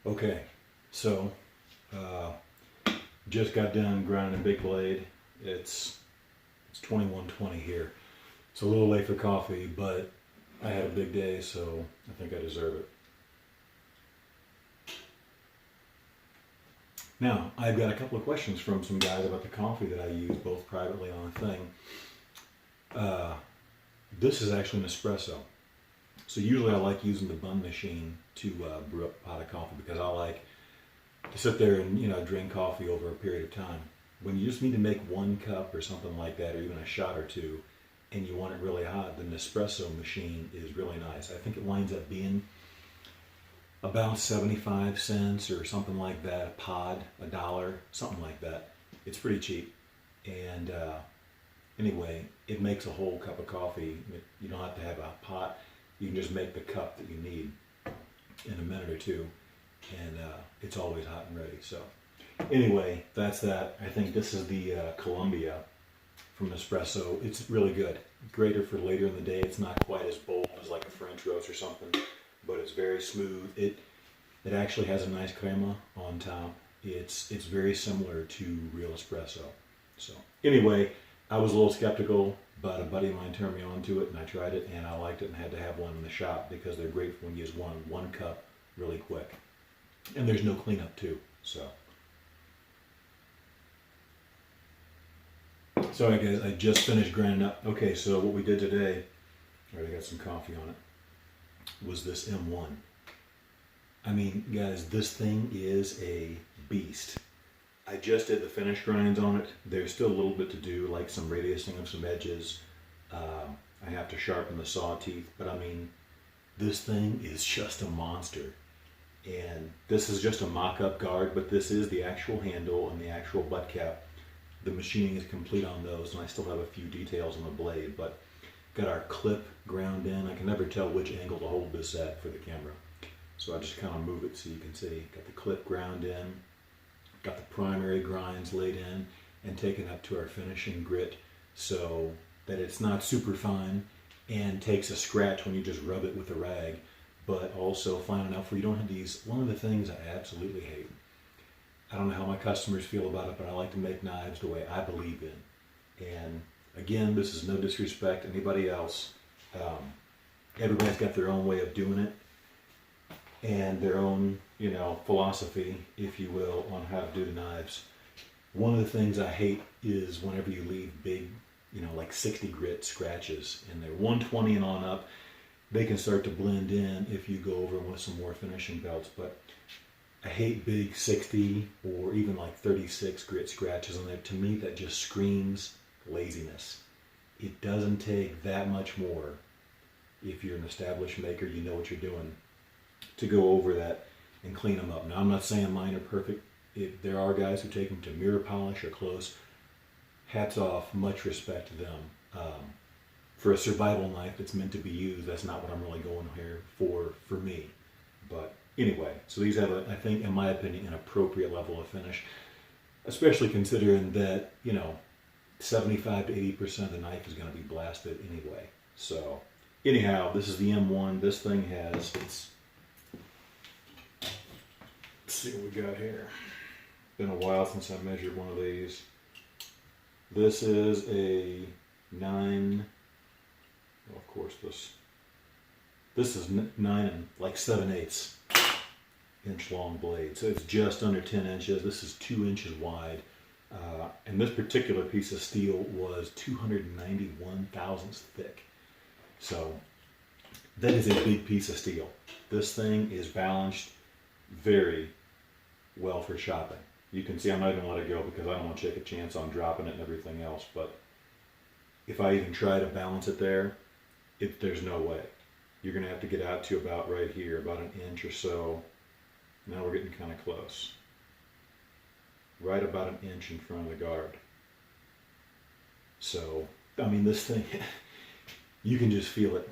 Okay, so just got done grinding a big blade. It's 21:20 here. It's a little late for coffee, but I had a big day, so I think I deserve it. Now, I've got a couple of questions from some guys about the coffee that I use both privately on a thing. Uh, this is actually an espresso. So usually I like using the bun machine to brew up a pot of coffee because I like to sit there and drink coffee over a period of time. When you just need to make 1 cup or something like that, or even a shot or two, and you want it really hot, then the espresso machine is really nice. I think it winds up being about 75 cents or something like that, a pod, $1, something like that. It's pretty cheap. And anyway, it makes a whole cup of coffee. You don't have to have a pot. You can just make the cup that you need in a minute or two. And it's always hot and ready. So anyway, that's that. I think this is the Columbia from Nespresso. It's really good. Greater for later in the day. It's not quite as bold as like a French roast or something, but it's very smooth. It actually has a nice crema on top. It's very similar to real espresso. So anyway, I was a little skeptical, but a buddy of mine turned me on to it, and I tried it, and I liked it, and had to have one in the shop because they're great for when you use one cup really quick, and there's no cleanup too. So alright guys, I just finished grinding up. Okay, so what we did today, I already got some coffee on it, was this M1. I mean, guys, this thing is a beast. I just did the finish grinds on it. There's still a little bit to do, like some radiusing of some edges. I have to sharpen the saw teeth, but I mean, this thing is just a monster. And this is just a mock-up guard, but this is the actual handle and the actual butt cap. The machining is complete on those, and I still have a few details on the blade, but got our clip ground in. I can never tell which angle to hold this at for the camera. So I just kind of move it so you can see. Got the clip ground in, got the primary grinds laid in and taken up to our finishing grit so that it's not super fine and takes a scratch when you just rub it with a rag, but also fine enough where you don't have these. One of the things I absolutely hate, I don't know how my customers feel about it, but I like to make knives the way I believe in. And again, this is no disrespect to anybody else. Everybody's got their own way of doing it and their own, philosophy, if you will, on how to do the knives. One of the things I hate is whenever you leave big, like 60 grit scratches in there. 120 and on up, they can start to blend in if you go over with some more finishing belts, but I hate big 60 or even like 36 grit scratches on there. To me, that just screams laziness. It doesn't take that much more, if you're an established maker, you know what you're doing, to go over that and clean them up. Now, I'm not saying mine are perfect. If there are guys who take them to mirror polish or close, hats off, much respect to them. For a survival knife that's meant to be used, that's not what I'm really going here for me. But anyway, so these have, I think, in my opinion, an appropriate level of finish, especially considering that, 75 to 80% of the knife is going to be blasted anyway. So anyhow, this is the M1. This thing has, let's see what we got here. Been a while since I measured one of these. This is a 9, well, of course this is 9 and like 7/8 inch long blade. So it's just under 10 inches. This is 2 inches wide. And this particular piece of steel was 291 thousandths thick. So that is a big piece of steel. This thing is balanced very well for shopping. You can see I'm not even going to let it go because I don't want to take a chance on dropping it and everything else. But if I even try to balance it there, there's no way. You're going to have to get out to about right here, about an inch or so. Now we're getting kind of close. Right about an inch in front of the guard. So, I mean, this thing, you can just feel it.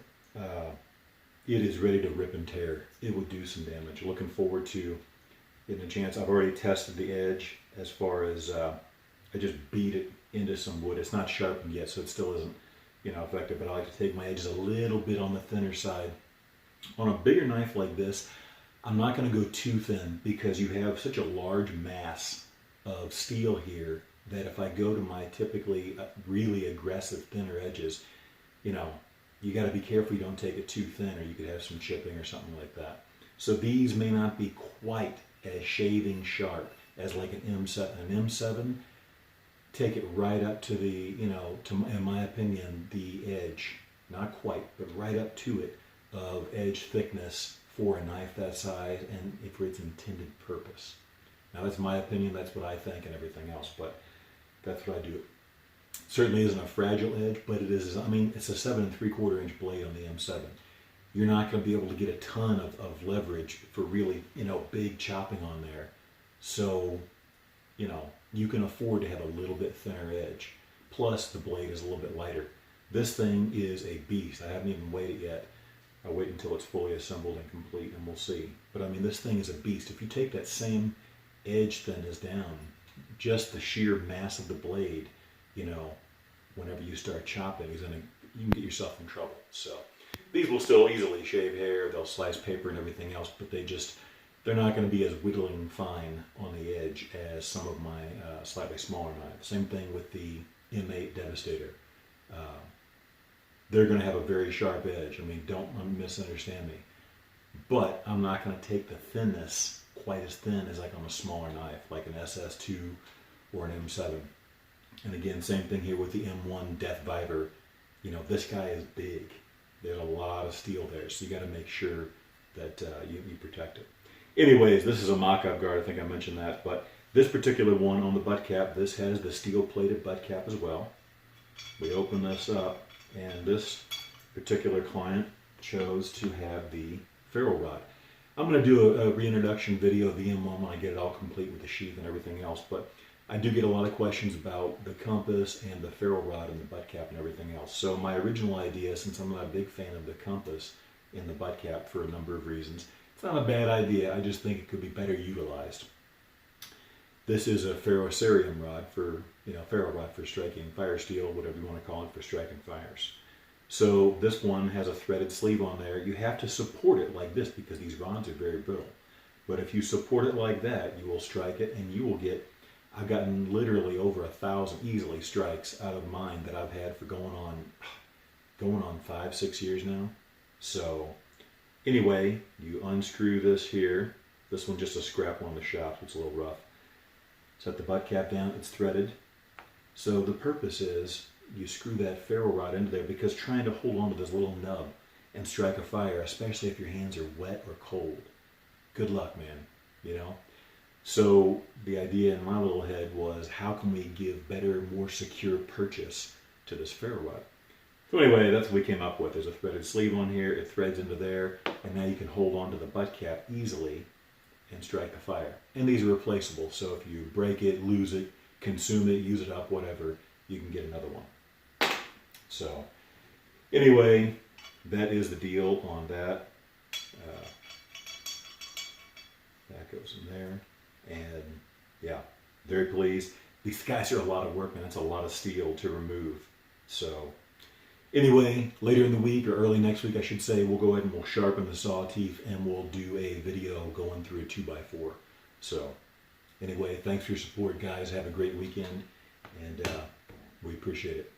It is ready to rip and tear. It would do some damage. Looking forward to getting a chance. I've already tested the edge as far as I just beat it into some wood. It's not sharpened yet, so it still isn't, effective. But I like to take my edges a little bit on the thinner side. On a bigger knife like this, I'm not going to go too thin because you have such a large mass of steel here that if I go to my typically really aggressive thinner edges, you know, you got to be careful you don't take it too thin or you could have some chipping or something like that. So these may not be quite as shaving sharp as like an M7. An M7, take it right up to the, you know, to, in my opinion, the edge, not quite, but right up to it of edge thickness for a knife that size and for its intended purpose. Now that's my opinion, that's what I think and everything else, but that's what I do. Certainly isn't a fragile edge, but it is, I mean, it's a 7 3/4 inch blade on the M7. You're not going to be able to get a ton of leverage for really, you know, big chopping on there. So, you know, you can afford to have a little bit thinner edge. Plus, the blade is a little bit lighter. This thing is a beast. I haven't even weighed it yet. I'll wait until it's fully assembled and complete and we'll see. But I mean, this thing is a beast. If you take that same edge thinness down, just the sheer mass of the blade, you know, whenever you start chopping, you can get yourself in trouble. So these will still easily shave hair, they'll slice paper and everything else, but they're not going to be as whittling fine on the edge as some of my slightly smaller knives. Same thing with the M8 Devastator. They're going to have a very sharp edge. I mean, don't misunderstand me. But I'm not going to take the thinness quite as thin as like on a smaller knife, like an SS2 or an M7. And again, same thing here with the M1 Deathvivor. You know, this guy is big. There's a lot of steel there, so you got to make sure that you protect it. Anyways, this is a mock-up guard. I think I mentioned that. But this particular one on the butt cap, this has the steel-plated butt cap as well. We open this up, and this particular client chose to have the ferrule rod. I'm going to do a reintroduction video of the M1 when I get it all complete with the sheath and everything else, but I do get a lot of questions about the compass and the ferrule rod and the butt cap and everything else. So my original idea, since I'm not a big fan of the compass in the butt cap for a number of reasons, it's not a bad idea, I just think it could be better utilized. This is a ferrocerium rod for, you know, ferrule rod for striking fire steel, whatever you want to call it, for striking fires. So this one has a threaded sleeve on there. You have to support it like this because these rods are very brittle. But if you support it like that, you will strike it and you will get, I've gotten literally over 1,000 easily strikes out of mine that I've had for going on 5-6 years now. So anyway, you unscrew this here. This one's just a scrap one in the shop, so it's a little rough. Set the butt cap down, it's threaded. So the purpose is you screw that ferrule rod into there because trying to hold on to this little nub and strike a fire, especially if your hands are wet or cold, good luck, man, you know? So the idea in my little head was, how can we give better, more secure purchase to this ferrule rod? So anyway, that's what we came up with. There's a threaded sleeve on here, it threads into there, and now you can hold on to the butt cap easily and strike the fire. And these are replaceable, so if you break it, lose it, consume it, use it up, whatever, you can get another one. So anyway, that is the deal on that. That goes in there. And yeah, very pleased. These guys are a lot of work, man. That's a lot of steel to remove. So anyway, later in the week or early next week, I should say, we'll go ahead and we'll sharpen the saw teeth and we'll do a video going through a 2x4. So anyway, thanks for your support, guys. Have a great weekend, and we appreciate it.